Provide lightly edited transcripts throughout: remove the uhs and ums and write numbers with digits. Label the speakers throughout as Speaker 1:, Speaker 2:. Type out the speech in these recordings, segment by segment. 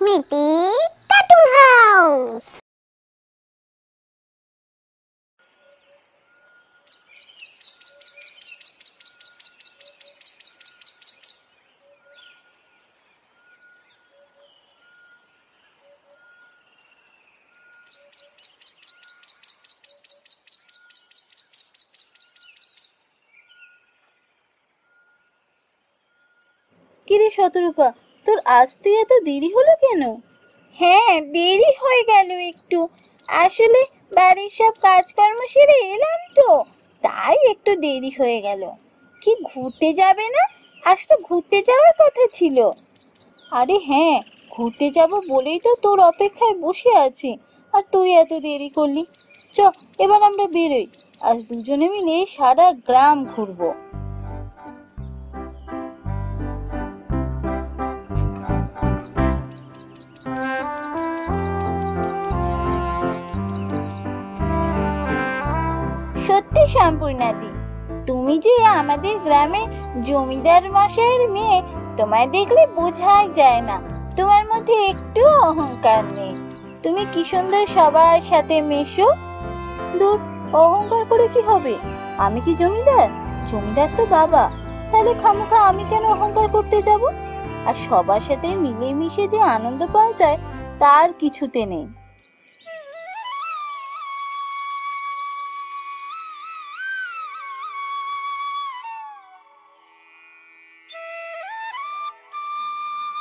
Speaker 1: স্মৃতি cartoon house.
Speaker 2: কিরে শতরূপা, তোর আসতে এত দেরি হলো কেন? হ্যাঁ, দেরি হয়ে গেল একটু। আসলে বাড়ির সব কাজকর্ম সেরে এলাম তো, তাই একটু দেরি হয়ে গেল। কি ঘুরতে যাবে না? আজ তো ঘুরতে যাওয়ার কথা ছিল। আরে হ্যাঁ, ঘুরতে যাব বলেই তো তোর অপেক্ষায় বসে আছি, আর তুই এত দেরি করলি। চ, এবার আমরা বেরোই। আজ দুজনে মিলে সারা গ্রাম ঘুরবো। সত্যি সম্পূর্ণাদি, তুমি যে আমাদের গ্রামে জমিদার মশাইয়ের মেয়ে, তোমায় দেখলে বোঝাই যায় না তোমার মধ্যে একটু অহংকার নেই। তুমি কি সুন্দর সবার সাথে মেশো। দূর, অহংকার করে কি হবে? আমি কি জমিদার? জমিদার তো বাবা। তাহলে খামোখা আমি কেন অহংকার করতে যাব? আর সবার সাথে মিলেমিশে যে আনন্দ পাওয়া যায়, তার কিছুতে নেই।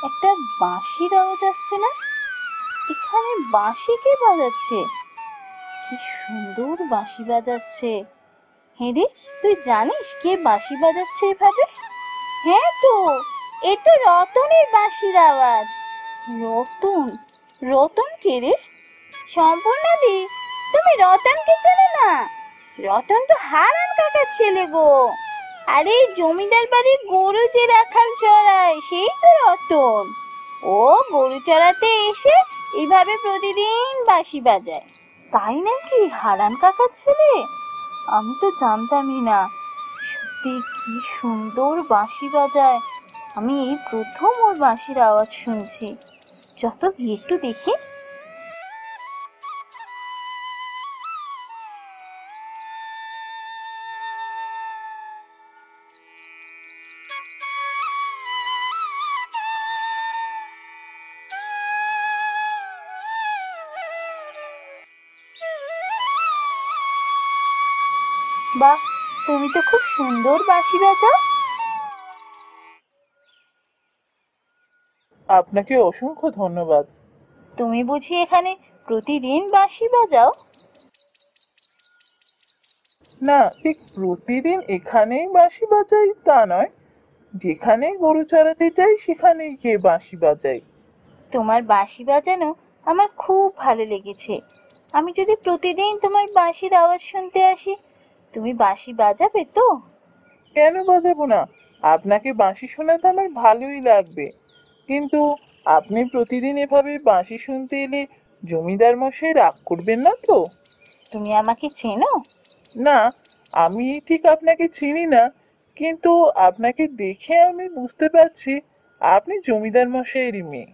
Speaker 2: একটা বাঁশির আওয়াজ আসছে না? এখানে বাঁশি কে বাজাচ্ছে? কি সুন্দর বাঁশি বাজাচ্ছে! হ্যাঁ রে, তুই জানিস কে বাঁশি বাজাচ্ছে এভাবে? হ্যাঁ তো, এ তো রতনের বাঁশির আওয়াজ। রতন? রতন কে রে? সম্পূর্ণাদি, তুমি রতনকে চেনো না? রতন তো হারান কাকার ছেলে গো। আরে জমিদার বাড়ির গরু যে রাখাল চড়ায়, সেই তো রতন। ও গরু চড়াতে এসে এইভাবে প্রতিদিন বাঁশি বাজায়। তাই নাকি? হারান কাকার ছেলে? আমি তো জানতামই না। সত্যি কি সুন্দর বাঁশি বাজায়। আমি এই প্রথম ওর বাঁশির আওয়াজ শুনছি। যত গিয়ে একটু দেখি। বাহ, তুমি তো খুব সুন্দর বাঁশি বাজাও।
Speaker 3: আপনাকে অসংখ্য ধন্যবাদ।
Speaker 2: তুমি বুঝি এখানে প্রতিদিন বাঁশি বাজাও?
Speaker 3: না, ঠিক প্রতিদিন এখানেই বাঁশি বাজাই তা নয়, যেখানে গরু চড়াতে যাই সেখানেই গিয়ে বাঁশি বাজাই।
Speaker 2: তোমার বাঁশি বাজানো আমার খুব ভালো লেগেছে। আমি যদি প্রতিদিন তোমার বাঁশির আওয়াজ শুনতে আসি, তুমি বাঁশি বাজাবে তো?
Speaker 3: কেন বাজাবো না? আপনাকে বাঁশি শোনাতে আমার ভালোই লাগবে, কিন্তু আপনি প্রতিদিন এভাবে বাঁশি শুনতে এলে জমিদার মশাই রাগ করবেন না তো?
Speaker 2: তুমি আমাকে চেনো?
Speaker 3: না, আমি ঠিক আপনাকে চিনি না, কিন্তু আপনাকে দেখে আমি বুঝতে পারছি আপনি জমিদার মশাইয়েরই মেয়ে।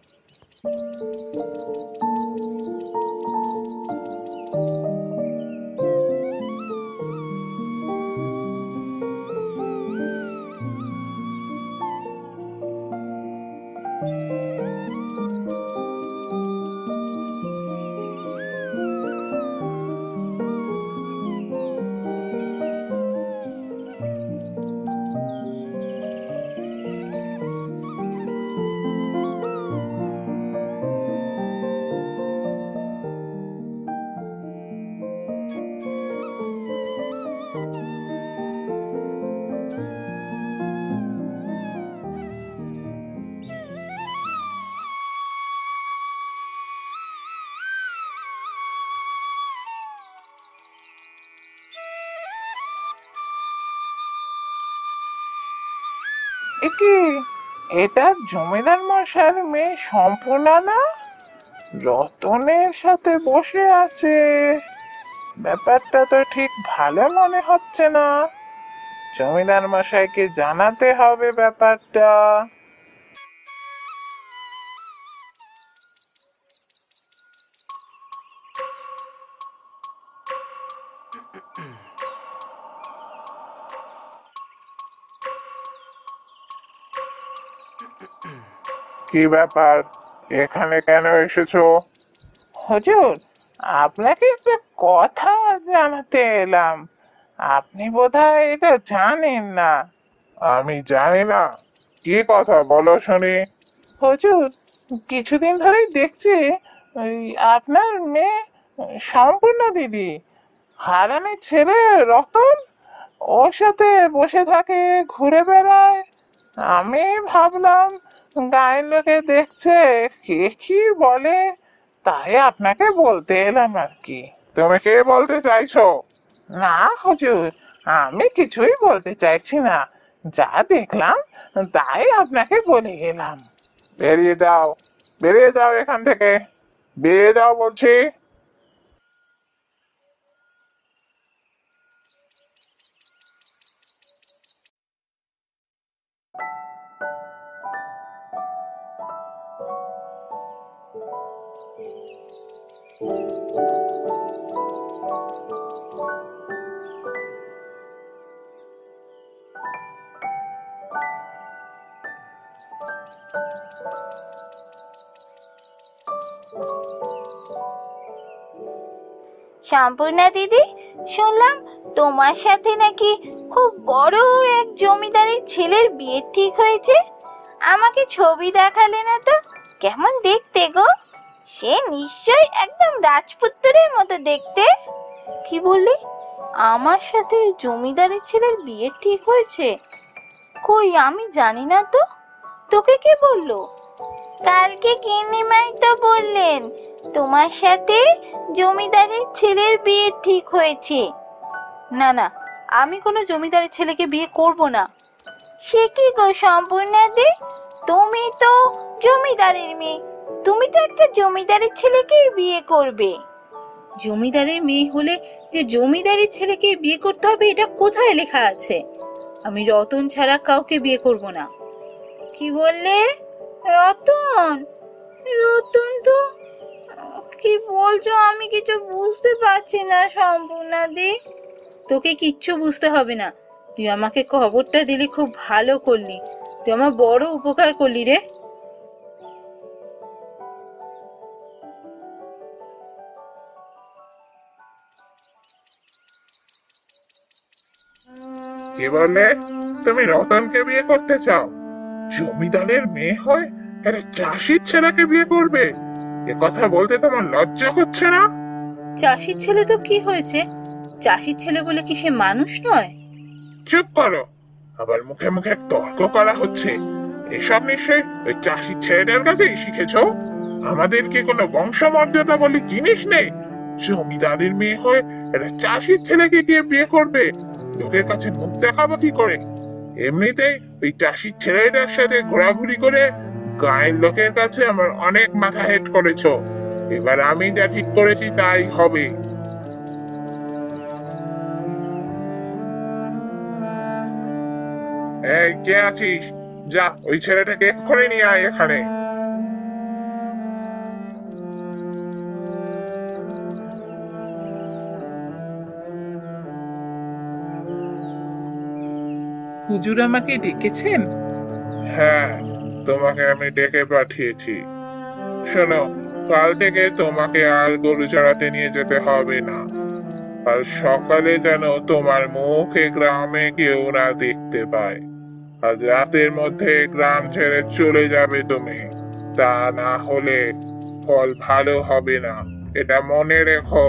Speaker 3: একি, এটা জমিদার মশাইয়ের মেয়ে সম্পূর্ণা না? রতনের সাথে বসে আছে। ব্যাপারটা তো ঠিক ভালো মনে হচ্ছে না। জমিদার মশাইকে জানাতে হবে ব্যাপারটা।
Speaker 4: কি ব্যাপার, এখানে কেন এসেছো?
Speaker 3: হুজুর, আপনাকে একটা কথা জানাতে এলাম। আপনি বোধহয় এটা জানেন না।
Speaker 4: আমি জানি না, কি কথা বলো শুনি।
Speaker 3: হুজুর, কিছুদিন ধরেই দেখছি ওই আপনার মেয়ে সম্পূর্ণা দিদি, হারানের ছেলে রতন, ওর সাথে বসে থাকে, ঘুরে বেড়ায়। আমি ভাবলাম গায়ের লোকে দেখছে, কে কি বলে, তাই আপনাকে বলতে এলাম আর কি।
Speaker 4: তুমি কে বলতে চাইছো?
Speaker 3: না হুজুর, আমি কিছুই বলতে চাইছি না, যা দেখলাম তাই আপনাকে বলে গেলাম।
Speaker 4: বেরিয়ে যাও, বেরিয়ে যাও এখান থেকে, বেরিয়ে যাও বলছি।
Speaker 2: সম্পূর্ণা দিদি, শুনলাম তোমার সাথে নাকি খুব বড় এক জমিদারের ছেলের বিয়ে ঠিক হয়েছে। আমাকে ছবি দেখালে না তো? কেমন দেখতে গো? সে নিশ্চয়ই একদম রাজপুত্রের মতো দেখতে। কি বললি? আমার সাথে জমিদারের ছেলের বিয়ে ঠিক হয়েছে? কই, আমি জানি না তো। তোকে কে বললো? কালকে গিন্নিমাই তো বললেন তোমার সাথে জমিদারের ছেলের বিয়ে ঠিক হয়েছে। না না, আমি কোনো জমিদারের ছেলেকে বিয়ে করব না। সে কি গো সম্পূর্ণা দি, তুমি তো জমিদারের মেয়ে, তুমি তো একটা জমিদারের ছেলেকেই বিয়ে করবে। জমিদারের মেয়ে হলে যে জমিদারের ছেলেকে বিয়ে করতে হবে, এটা কোথায় লেখা আছে? আমি রতন ছাড়া কাউকে বিয়ে করব না। কি বললে? রতন? রতন তো, কি বলছো? আমি কিছু বুঝতে পারছি না সম্পূর্ণা দি। তোকে কিচ্ছু বুঝতে হবে না, তুই আমাকে খবরটা দিলি, খুব ভালো করলি। তুই আমার বড় উপকার করলি রে।
Speaker 4: কি বললে? তুমি রতনকে বিয়ে করতে চাও? জমিদারের মেয়ে হয় একটা চাষির ছেলেকে বিয়ে করবে? এ কথা বলতে তোমার লজ্জা হচ্ছে না?
Speaker 2: চাষির ছেলে তো কি হয়েছে? চাষির ছেলে বলে কি সে মানুষ নয়?
Speaker 4: চুপ করো, আবার মুখে মুখে তর্ক করা হচ্ছে। এসব নিশ্চয়ই ওই চাষির ছেলেদের কাছেই শিখেছো। আমাদের কি কোনো বংশমর্যাদা বলে জিনিস নেই? জমিদারের মেয়ে হয়ে একটা চাষির ছেলেকে গিয়ে বিয়ে করবে? লোকের কাছে মুখ দেখাবো কি করে? এমনিতেই ওই চাষির ছেলেটার সাথে ঘোরাঘুরি করে গায়ের লোকের কাছে আমার অনেক মাথা হেট করেছো। এবার আমি যা ঠিক করেছি তাই হবে। এই, কে আছিস? যা, ওই ছেলেটাকে এক্ষুনি নিয়ে আয় এখানে।
Speaker 3: হুজুর আমাকে ডেকেছেন?
Speaker 4: হ্যাঁ, তোমাকে আমি ডেকে পাঠিয়েছি। শোনো, কাল থেকে তোমাকে আর গরু চড়াতে নিয়ে যেতে হবে না। কাল সকালে যেন তোমার মুখে গ্রামে কেউ না দেখতে পায়। আজ রাতের মধ্যে গ্রাম ছেড়ে চলে যাবে তুমি। তা না হলে ফল ভালো হবে না, এটা মনে রেখো।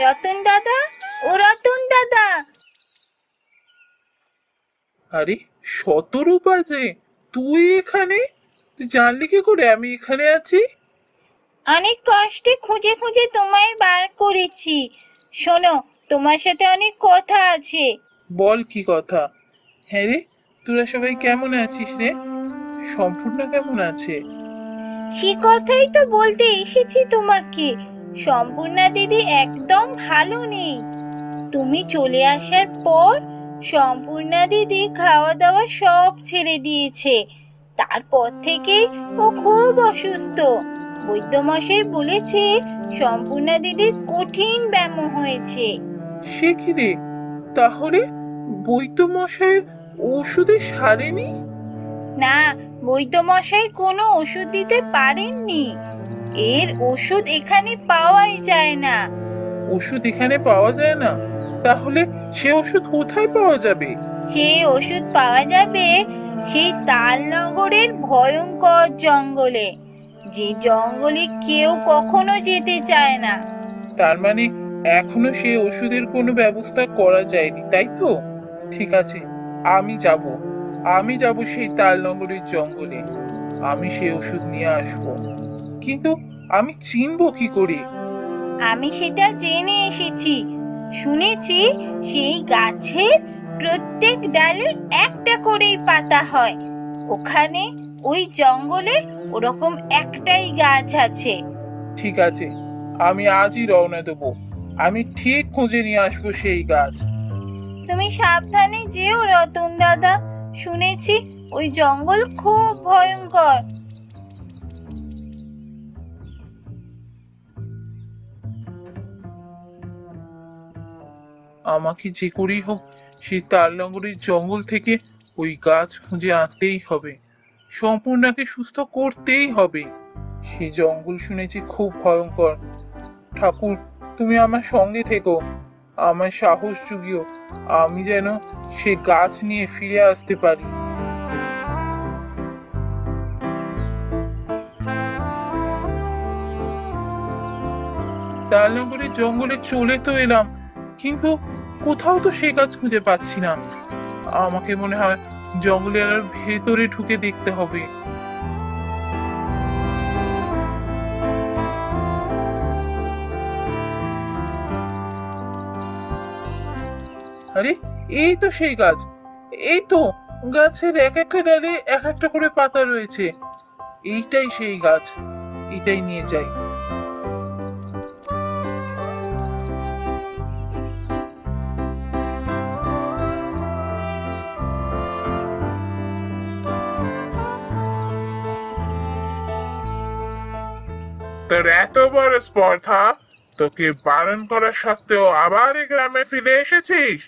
Speaker 2: রতন দাদা, ও রতন দাদা।
Speaker 3: আরে শতরূপা যে, তুই এখানে? তুই জানলি কি করে আমি এখানে আছি?
Speaker 2: অনেক কষ্টে খুঁজে খুঁজে তোমায় বার করেছি। শোনো, তোমার সাথে অনেক কথা আছে।
Speaker 3: বল কি কথা? হ্যাঁ রে, তোরা সবাই কেমন আছিস রে? সম্পূর্ণ কেমন আছে?
Speaker 2: সে কথাই তো বলতে এসেছি তোমাকে। সম্পূর্ণা দিদি একদম ভালো নেই। তুমি চলে আসার পর সম্পূর্ণা দিদি খাওয়া দাওয়া সব ছেড়ে দিয়েছে। তারপর থেকে ও খুব অসুস্থ। বৈদ্যমশাই বলেছে সম্পূর্ণা দিদির কঠিন ব্যায়াম হয়েছে।
Speaker 3: সে কি রে, তাহলে বৈদ্যমশাইয়ের ওষুধে সারেনি?
Speaker 2: না, বৈদ্যমশাই কোনো ওষুধ দিতে পারেননি। এর ওষুধ এখানে পাওয়াই যায় না।
Speaker 3: ওষুধ এখানে পাওয়া যায় না? তাহলে সে ওষুধ কোথায় পাওয়া যাবে?
Speaker 2: সেই ওষুধ পাওয়া যাবে সেই তালনগরের ভয়ঙ্কর জঙ্গলে, যে জঙ্গলে কেউ কখনো যেতে চায় না।
Speaker 3: তার মানে এখনো সে ওষুধের কোনো ব্যবস্থা করা যায়নি, তাই তো? ঠিক আছে, আমি যাব সেই তালনগরের জঙ্গলে। আমি সেই ওষুধ নিয়ে আসব, কিন্তু আমি চিনবো কি করে?
Speaker 2: আমি সেটা জেনে এসেছি। শুনেছি সেই গাছের প্রত্যেক ডালে একটা করেই পাতা হয়। ওখানে ওই জঙ্গলে ওরকম একটাই গাছ আছে।
Speaker 3: ঠিক আছে, আমি আজই রওনা দেবো। আমি ঠিক খুঁজে নিয়ে আসবো সেই গাছ।
Speaker 2: তুমি সাবধানে যেও রতন দাদা। শুনেছি ওই জঙ্গল খুব ভয়ঙ্কর।
Speaker 3: আমাকে যে করেই হোক সেই তালনগরের জঙ্গল থেকে ওই গাছ খুঁজে আনতেই হবে। সম্পূর্ণাকে সুস্থ করতেই হবে। সেই জঙ্গল শুনেছি খুব ভয়ঙ্কর। ঠাকুর, তুমি আমার সঙ্গে থেকো, আমার সাহস জুগিও, আমি যেন সে গাছ নিয়ে ফিরে আসতে পারি। তালনগরের জঙ্গলে চলে তো এলাম, কিন্তু কোথাও তো সে গাছ খুঁজে পাচ্ছি না। আমাকে মনে হয় জঙ্গলের আর ভেতরে ঢুকে দেখতে হবে। আরে, এই তো সেই গাছ। এই তো, গাছের এক একটা ডালে এক একটা করে পাতা রয়েছে। এইটাই সেই গাছ, এটাই নিয়ে যাই।
Speaker 4: তোর এত বড় স্পর্ধা, তোকে বারণ করা সত্ত্বেও আবার এই গ্রামে ফিরে এসেছিস?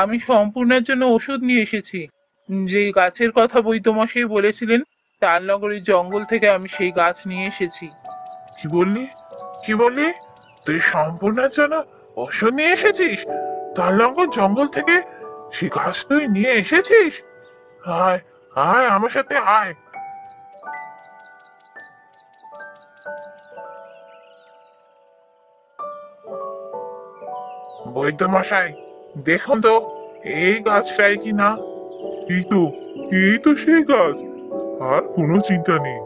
Speaker 3: আমি সম্পূর্ণের জন্য ওষুধ নিয়ে এসেছি। যে গাছের কথা বৈদ্যমশাই বলেছিলেন, তালনগরের জঙ্গল থেকে আমি সেই গাছ নিয়ে এসেছি।
Speaker 4: কি বললি? কি বললি? তুই সম্পূর্ণের জন্য ওষুধ নিয়ে এসেছিস? তালনগর জঙ্গল থেকে সে গাছ তুই নিয়ে এসেছিস? আয়, আয় আমার সাথে আয়। বৈদ্যমশাই, দেখুন তো এই গাছটাই কি না? এই তো সেই গাছ। আর কোনো চিন্তা নেই,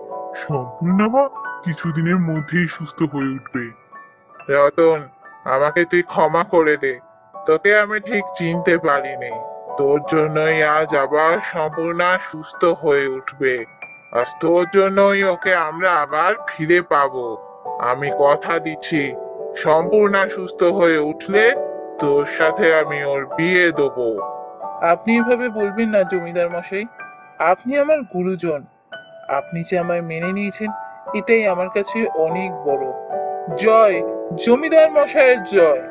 Speaker 4: সম্পূর্ণ মা কিছুদিনের মধ্যেই সুস্থ হয়ে উঠবে। রতন, আমাকে তুই ক্ষমা করে দে, তোকে আমি ঠিক চিনতে পারিনি। তোর জন্যই আজ আবার সম্পূর্ণা সুস্থ হয়ে উঠবে। আজ তোর জন্যই ওকে আমরা আবার ফিরে পাবো। আমি কথা দিচ্ছি, সম্পূর্ণা সুস্থ হয়ে উঠলে তোর সাথে আমি ওর বিয়ে দেবো।
Speaker 3: আপনি এভাবে বলবেন না জমিদার মশাই। আপনি আমার গুরুজন। আপনি যে আমায় মেনে নিয়েছেন, এটাই আমার কাছে অনেক বড়। জয় জমিদার মশাইয়ের জয়।